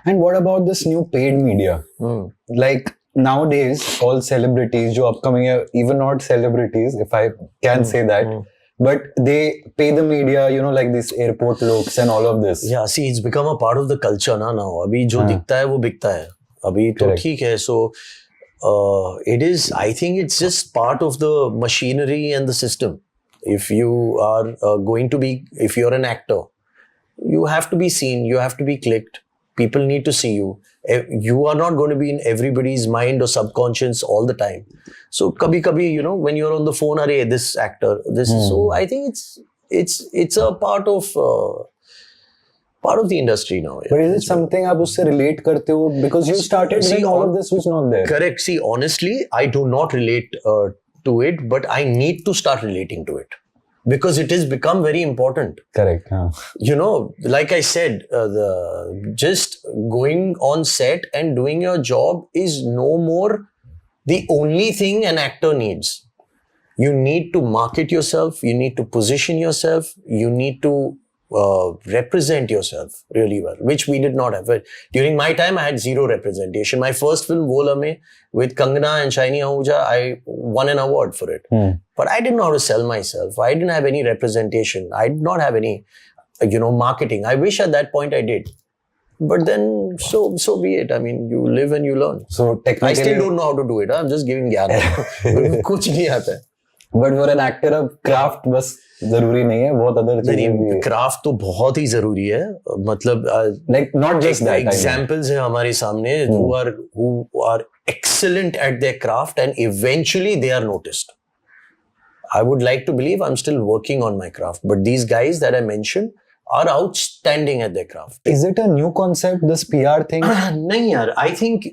And what about this new paid media? Like nowadays, all celebrities, जो upcoming है, even not celebrities, if I can say that, but they pay the media, you know, like these airport looks and all of this. Yeah, see, it's become a part of the culture now. अभी जो दिखता है वो बिकता है. अभी तो ठीक है. So it is. I think it's just part of the machinery and the system. If you are going to be, if you're an actor, you have to be seen. You have to be clicked. People need to see you. You are not going to be in everybody's mind or subconscious all the time. So kabhi, you know, when you're on the phone, arey, this actor, this. So I think it's a part of the industry now. Yeah. But is it something आप उससे relate करते हो? Because you started when all of this was not there. Correct. See, honestly, I do not relate to it, but I need to start relating to it. Because it has become very important. Correct. You know, like I said, just going on set and doing your job is no more the only thing an actor needs. You need to market yourself. You need to position yourself. You need to represent yourself really well, which we did not have. During my time, I had zero representation. My first film, Wo Lame, with Kangana and Shiny Ahuja, I won an award for it. But I didn't know how to sell myself. I didn't have any representation. I did not have any, marketing. I wish at that point I did. But then, so be it. I mean, you live and you learn. So technically, I still don't know how to do it. I'm just giving gyan. कुछ नहीं आता है. But for an actor, अब craft बस जरूरी नहीं है, बहुत other चीजें भी है. Craft तो बहुत ही जरूरी है. मतलब like not just that. Examples है हमारे सामने who are excellent at their craft and eventually they are noticed. I would like to believe I'm still working on my craft, but these guys that I mentioned are outstanding at their craft. Is it a new concept, this PR thing? नहीं यार, I think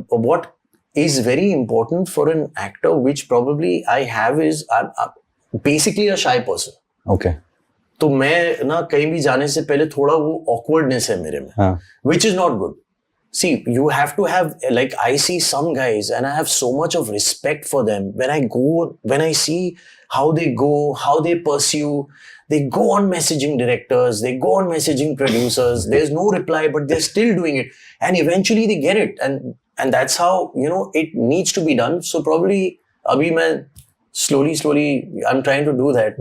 what is very important for an actor, which probably I have, is I'm basically a shy person. Okay. तो मैं ना कहीं भी जाने से पहले थोड़ा वो awkwardness है मेरे में, which is not good. See, you have to have, like, I see some guys and I have so much of respect for them. When I see how they go, how they pursue, they go on messaging directors, they go on messaging producers, there's no reply, but they're still doing it. And eventually they get it. And that's how, it needs to be done. So probably, abhi main slowly, I'm trying to do that.